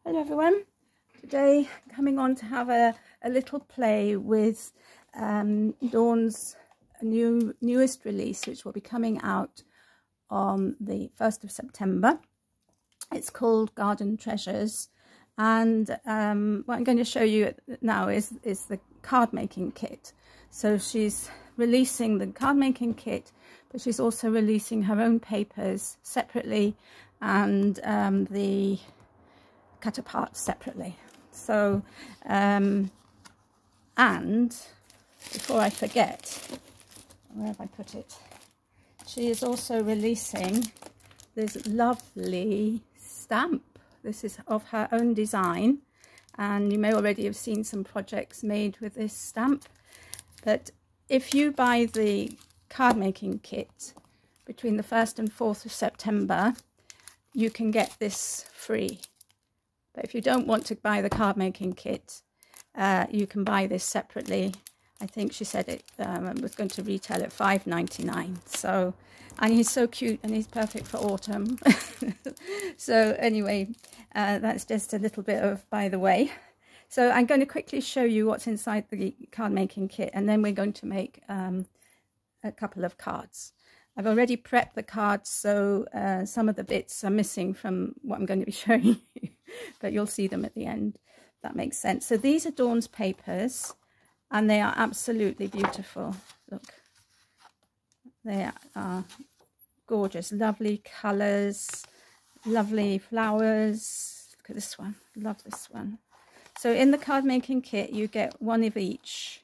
Hello everyone, today coming on to have a little play with Dawn's newest release, which will be coming out on the 1st of September. It's called Garden Treasures, and what I'm going to show you now is the card making kit. So she's releasing the card making kit, but she's also releasing her own papers separately and the cut apart separately. So and before I forget, where have I put it, she is also releasing this lovely stamp. This is of her own design, and you may already have seen some projects made with this stamp. But if you buy the card making kit between the 1st and 4th of September, you can get this free. But if you don't want to buy the card making kit, you can buy this separately. I think she said it was going to retail at $5.99. So, and he's so cute and he's perfect for autumn. So anyway, that's just a little bit of by the way. So I'm going to quickly show you what's inside the card making kit, and then we're going to make a couple of cards. I've already prepped the cards, so some of the bits are missing from what I'm going to be showing you, but you'll see them at the end. That makes sense. So these are Dawn's papers, and they are absolutely beautiful. Look, they are gorgeous, lovely colours, lovely flowers. Look at this one, love this one. So in the card making kit, you get one of each.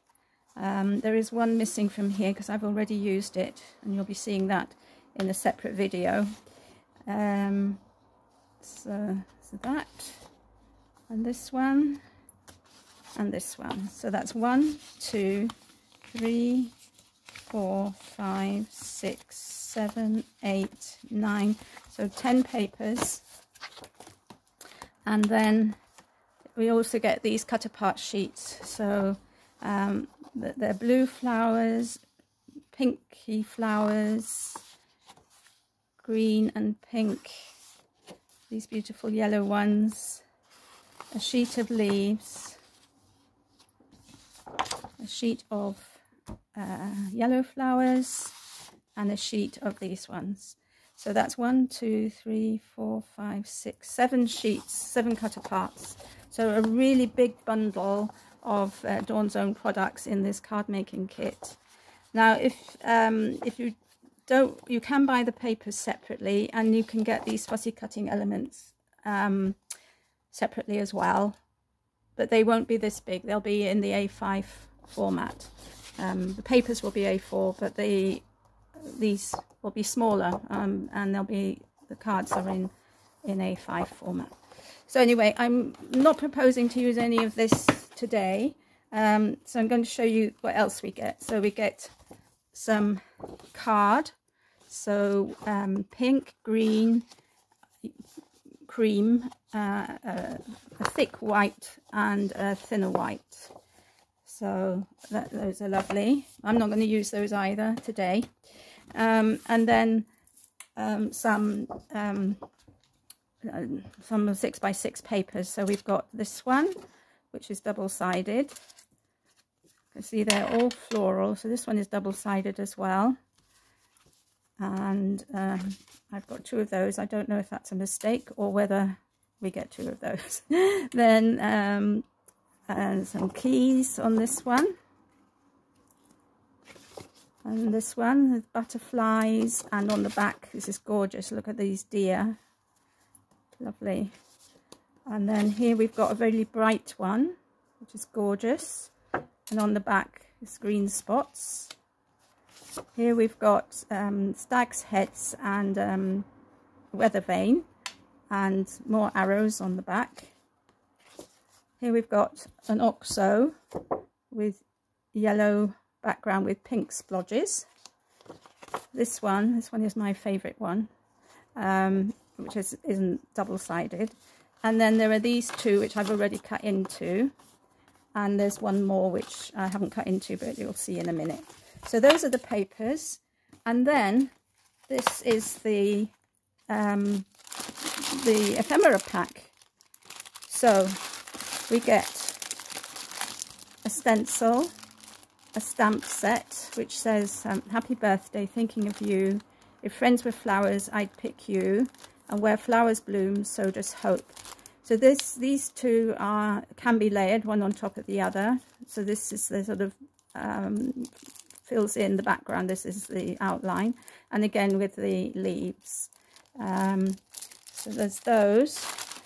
There is one missing from here because I've already used it, and you'll be seeing that in a separate video. So that, and this one, and this one. So that's 1, 2, 3, 4, 5, 6, 7, 8, 9. So 10 papers. And then we also get these cut apart sheets. So they're blue flowers, pinky flowers, green and pink, these beautiful yellow ones, a sheet of leaves, a sheet of yellow flowers, and a sheet of these ones. So that's 1, 2, 3, 4, 5, 6, 7 sheets, 7 cut aparts. So a really big bundle of Dawn's own products in this card making kit. Now if you don't, you can buy the papers separately, and you can get these fussy cutting elements separately as well, but they won't be this big. They'll be in the A5 format. The papers will be A4, but these will be smaller, and the cards are in A5 format. So anyway, I'm not proposing to use any of this today, so I'm going to show you what else we get. So we get some card, so pink, green, cream, a thick white and a thinner white. So those are lovely. I'm not going to use those either today. And then some 6x6 papers. So we've got this one, which is double-sided. You can see they're all floral, so this one is double-sided as well. And I've got 2 of those. I don't know if that's a mistake or whether we get 2 of those. Then some keys on this one. And this one with butterflies, and on the back, this is gorgeous. Look at these deer. Lovely. And then here we've got a really bright one, which is gorgeous, and on the back is green spots. Here we've got stag's heads and weather vane, and more arrows on the back. Here we've got an oxo with yellow background with pink splodges. This one is my favourite one, which isn't double-sided. And then there are these 2 which I've already cut into, and there's one more which I haven't cut into, but you'll see in a minute. So those are the papers, and then this is the ephemera pack. So we get a stencil, a stamp set, which says, happy birthday, thinking of you. If friends were flowers, I'd pick you. And where flowers bloom, so does hope. So these two can be layered one on top of the other. So this is the sort of fills in the background. This is the outline, and again with the leaves. So there's those.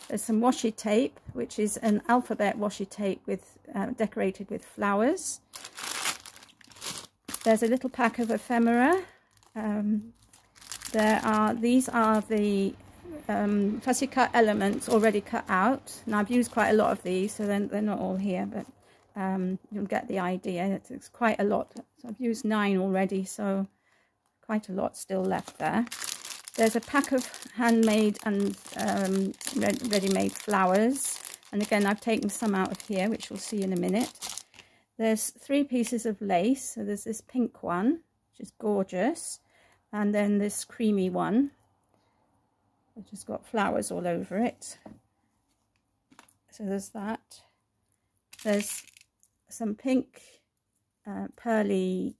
There's some washi tape, which is an alphabet washi tape with decorated with flowers. There's a little pack of ephemera. These are the fussy cut elements already cut out. Now I've used quite a lot of these, so they're not all here, but you'll get the idea. It's quite a lot. So I've used 9 already, so quite a lot still left there. There's a pack of handmade and ready-made flowers, and again I've taken some out of here, which we'll see in a minute. There's 3 pieces of lace. So there's this pink one, which is gorgeous, and then this creamy one, which has got flowers all over it. So there's that. There's some pink pearly,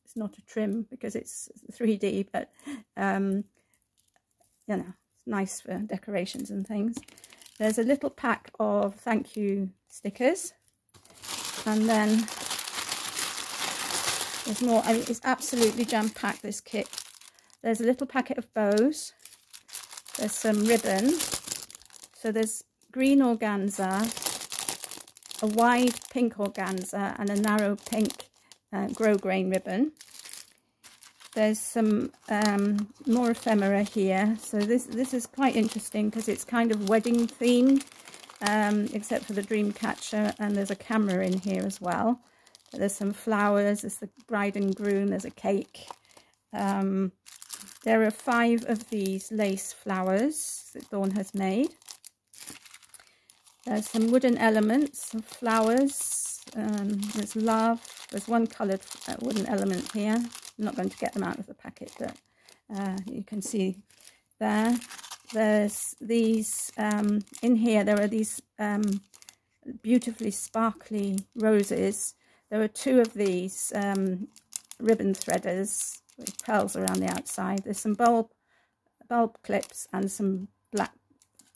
it's not a trim because it's 3D, but you know, it's nice for decorations and things. There's a little pack of thank you stickers, and then there's more. I mean, it's absolutely jam-packed, this kit. There's a little packet of bows. There's some ribbon. So there's green organza, a wide pink organza, and a narrow pink grosgrain ribbon. There's some more ephemera here. So this is quite interesting because it's kind of wedding themed, except for the dream catcher, and there's a camera in here as well. There's some flowers, there's the bride and groom, there's a cake. There are 5 of these lace flowers that Dawn has made. There's some wooden elements, some flowers, there's love. There's one coloured wooden element here. I'm not going to get them out of the packet, but you can see there. There's these, in here there are these beautifully sparkly roses. There are 2 of these ribbon threaders with pearls around the outside. There's some bulb clips and some black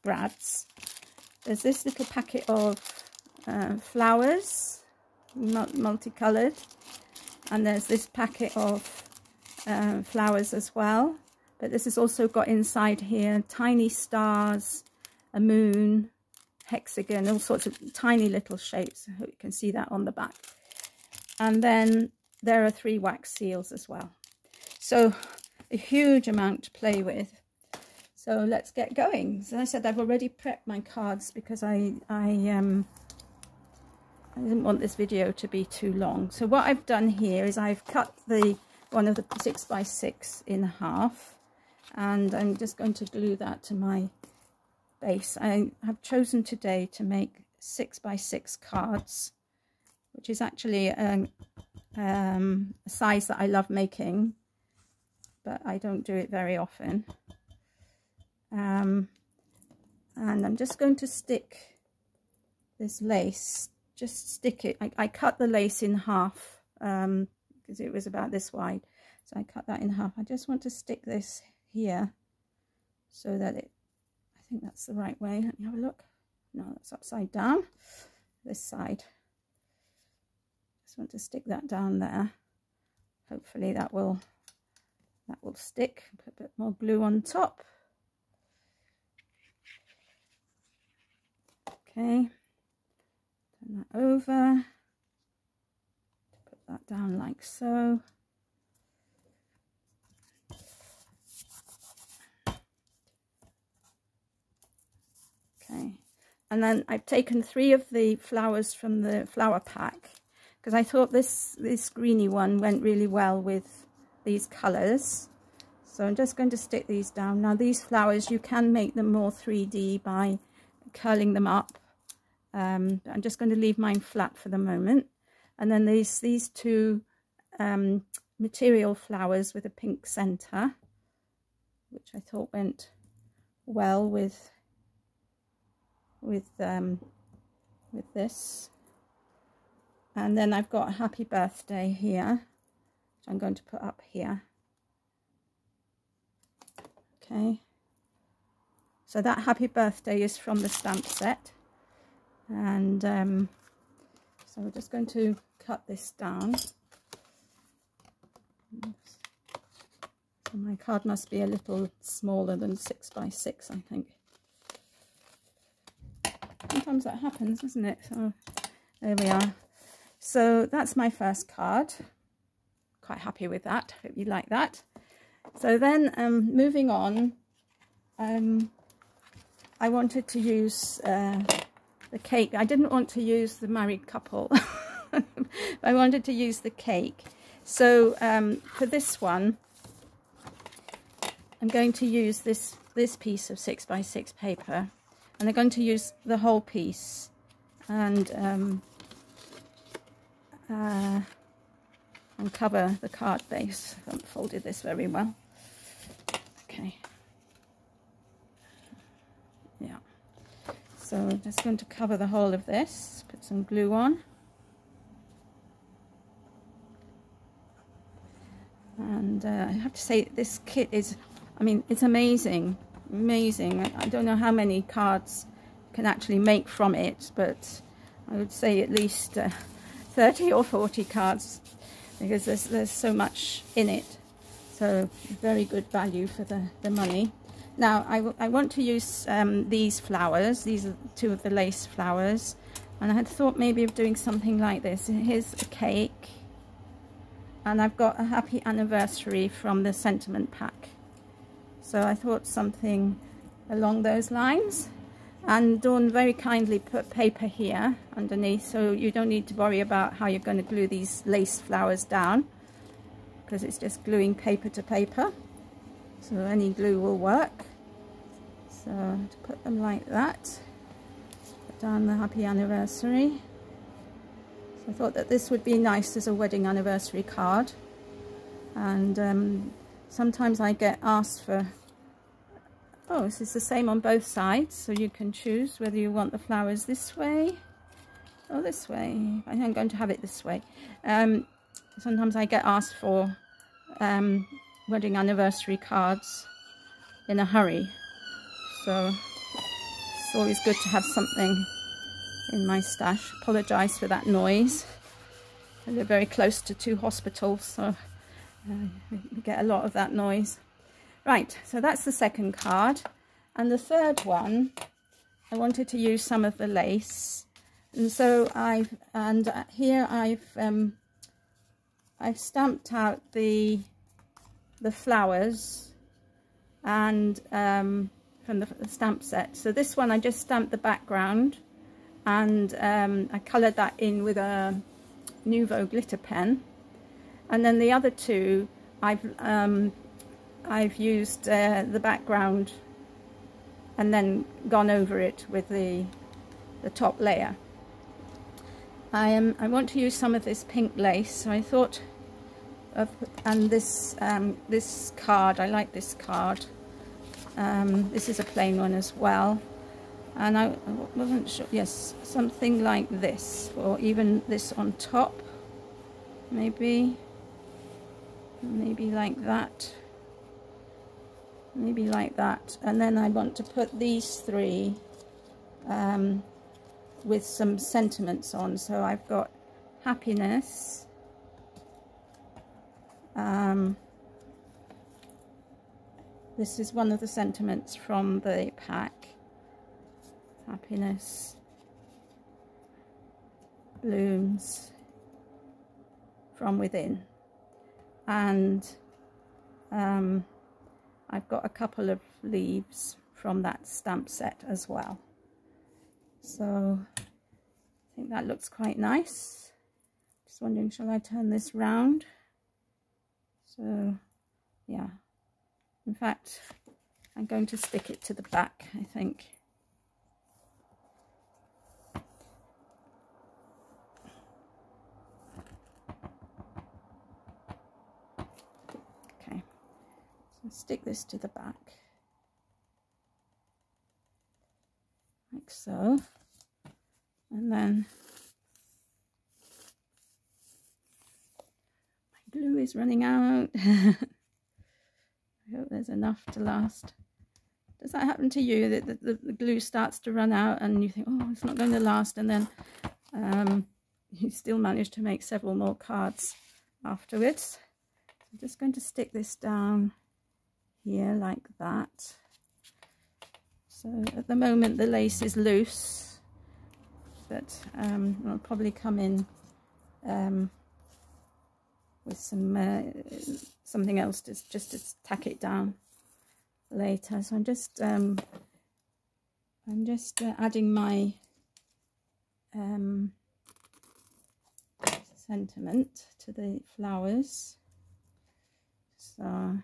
brads. There's this little packet of flowers, multicoloured, and there's this packet of flowers as well. But this has also got inside here tiny stars, a moon, hexagon, all sorts of tiny little shapes. I hope you can see that on the back. And then there are 3 wax seals as well. So a huge amount to play with. So let's get going. As I said, I've already prepped my cards because I didn't want this video to be too long. So what I've done here is I've cut one of the 6x6 in half, and I'm just going to glue that to my base. I have chosen today to make 6x6 cards, which is actually a size that I love making, but I don't do it very often. And I'm just going to stick this lace, just stick it. I cut the lace in half because it was about this wide, so I cut that in half. I just want to stick this here so that I think that's the right way. Let me have a look. No, that's upside down. This side. Just want to stick that down there. Hopefully that will stick. Put a bit more glue on top. Okay, turn that over, put that down like so. Okay, and then I've taken 3 of the flowers from the flower pack because I thought this greeny one went really well with these colours. So I'm just going to stick these down. Now these flowers, you can make them more 3D by curling them up. I'm just going to leave mine flat for the moment. And then these 2 material flowers with a pink centre, which I thought went well with with this. And then I've got a happy birthday here, which I'm going to put up here. Okay, so that happy birthday is from the stamp set, and so we're just going to cut this down. So my card must be a little smaller than 6 by 6, I think. Sometimes that happens, doesn't it? So there we are. So that's my first card. Quite happy with that. Hope you like that. So then moving on, I wanted to use the cake. I didn't want to use the married couple. I wanted to use the cake. So for this one, I'm going to use this piece of 6 by 6 paper, and I'm going to use the whole piece, and cover the card base. I haven't folded this very well. Okay. Yeah. So I'm just going to cover the whole of this. Put some glue on. And I have to say, this kit is, I mean, it's amazing. Amazing. I don't know how many cards you can actually make from it, but I would say at least 30 or 40 cards, because there's so much in it. So very good value for the money. Now I want to use these flowers. These are 2 of the lace flowers, and I had thought maybe of doing something like this. Here's a cake, and I've got a happy anniversary from the sentiment pack. So I thought something along those lines. And Dawn very kindly put paper here underneath, so you don't need to worry about how you're going to glue these lace flowers down, because it's just gluing paper to paper. So any glue will work. So to put them like that, put down the happy anniversary. So I thought that this would be nice as a wedding anniversary card. And sometimes I get asked for, oh, this is the same on both sides, so you can choose whether you want the flowers this way or this way. I think I'm going to have it this way. Sometimes I get asked for wedding anniversary cards in a hurry, so it's always good to have something in my stash. Apologise for that noise. I live very close to 2 hospitals, so we get a lot of that noise. Right, so that's the second card, and the third one, I wanted to use some of the lace, and so here I've stamped out the flowers and from the stamp set. So this one I just stamped the background, and I coloured that in with a Nuvo glitter pen, and then the other 2 I've used the background and then gone over it with the top layer. I want to use some of this pink lace, so I thought of, and this this card, I like this card. This is a plain one as well, and I wasn't sure. Yes, something like this, or even this on top, maybe like that. Maybe like that. And then I want to put these 3 with some sentiments on. So I've got happiness, this is one of the sentiments from the pack. Happiness blooms from within. And I've got a couple of leaves from that stamp set as well. So I think that looks quite nice. Just wondering, shall I turn this round? So yeah, in fact I'm going to stick it to the back, I think. Okay, so stick this to the back like so. And then my glue is running out. I hope there's enough to last. Does that happen to you, that the glue starts to run out and you think, oh, it's not going to last, and then you still manage to make several more cards afterwards? I'm just going to stick this down here like that. So at the moment the lace is loose, but I'll probably come in with some something else just to tack it down later. So I'm just adding my sentiment to the flowers. So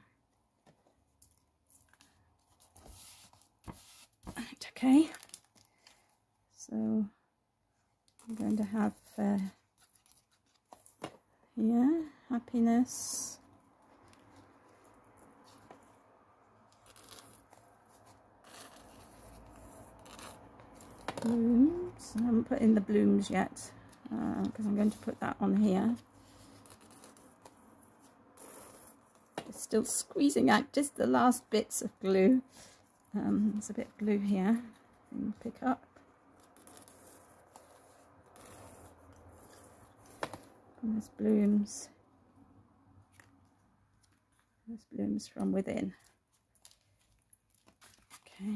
okay, so I'm going to have here, happiness, blooms. I haven't put in the blooms yet because I'm going to put that on here. It's still squeezing out just the last bits of glue. There's a bit of glue here you can pick up. And there's blooms. There's blooms from within. Okay.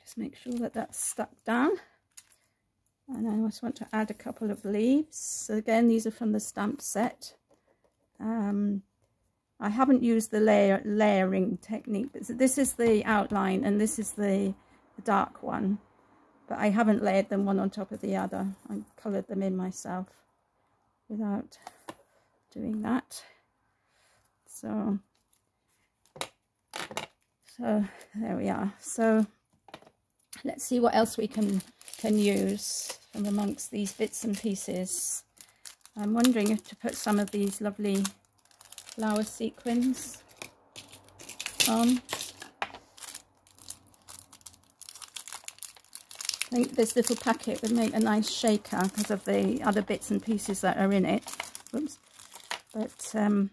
Just make sure that that's stuck down. And I just want to add a couple of leaves. So again, these are from the stamp set. I haven't used the layering technique, but this is the outline and this is the dark one, but I haven't layered them one on top of the other. I coloured them in myself without doing that. So there we are. So let's see what else we can use from amongst these bits and pieces. I'm wondering if to put some of these lovely flower sequins on. I think this little packet would make a nice shaker because of the other bits and pieces that are in it. Oops. But I'm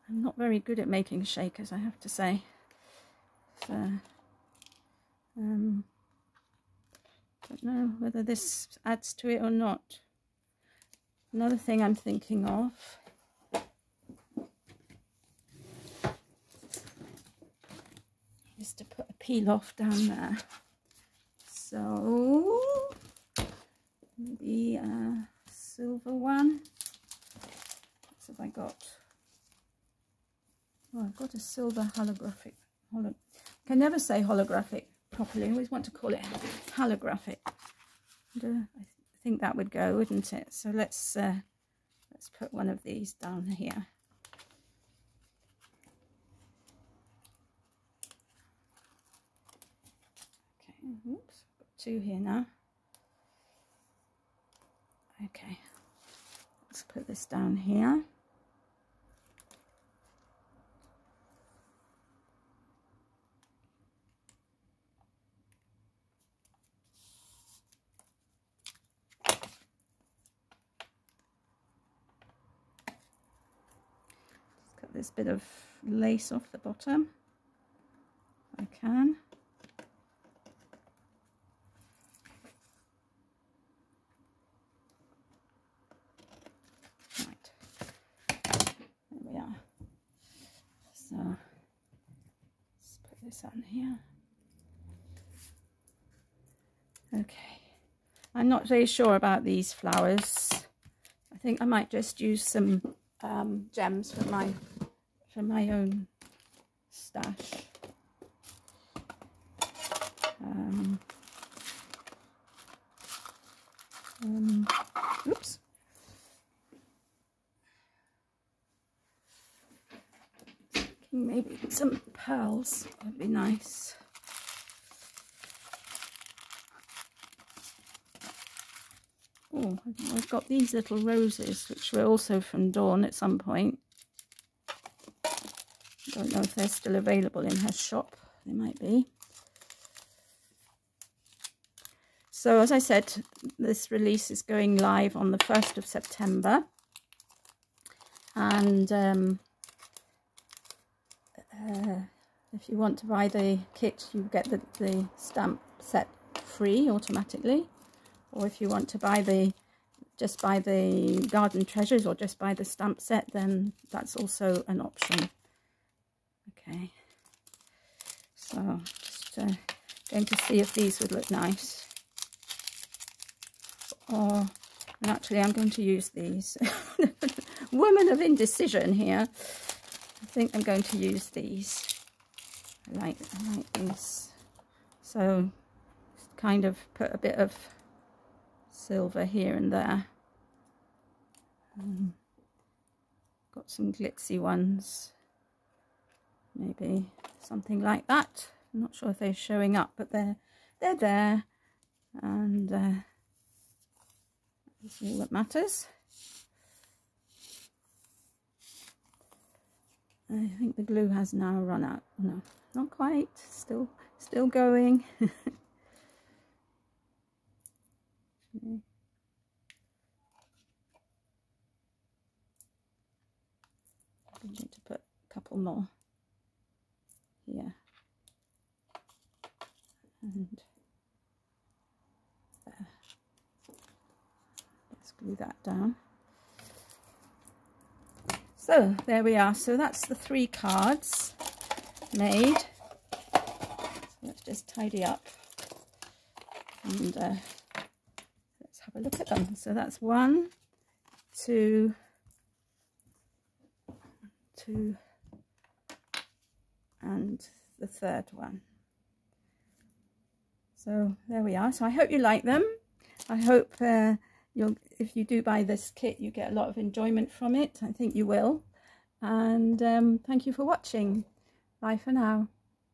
not very good at making shakers, I have to say. So don't know whether this adds to it or not. Another thing I'm thinking of is to put a peel off down there. So maybe a silver one. What have I got? Oh, I've got a silver holographic. I can never say holographic properly. I always want to call it holographic. And, I think that would go, wouldn't it? So let's put one of these down here. Okay, oops, got two here now. Okay, let's put this down here. This bit of lace off the bottom if I can. Right, there we are. So let's put this on here. Okay, I'm not very sure about these flowers. I think I might just use some gems from my own stash. Oops. Maybe some pearls would be nice. Oh, I've got these little roses, which were also from Dawn at some point. I don't know if they're still available in her shop. They might be. So as I said, this release is going live on the 1st of September. And if you want to buy the kit, you get the stamp set free automatically. Or if you want to buy just buy the Garden Treasures or just buy the stamp set, then that's also an option. Okay, so just going to see if these would look nice. And actually I'm going to use these. Woman of indecision here. I think I'm going to use these. I like these. So just kind of put a bit of silver here and there. Got some glitzy ones. Maybe something like that. I'm not sure if they're showing up, but they're there. And that's all that matters. I think the glue has now run out. No, not quite. Still going. Okay. I need to put a couple more here. And there. Let's glue that down. So there we are. So that's the 3 cards made. So let's just tidy up and let's have a look at them. So that's 1, 2, 2, and the 3rd one. So there we are. So I hope you like them. I hope if you do buy this kit, you get a lot of enjoyment from it. I think you will. And thank you for watching. Bye for now.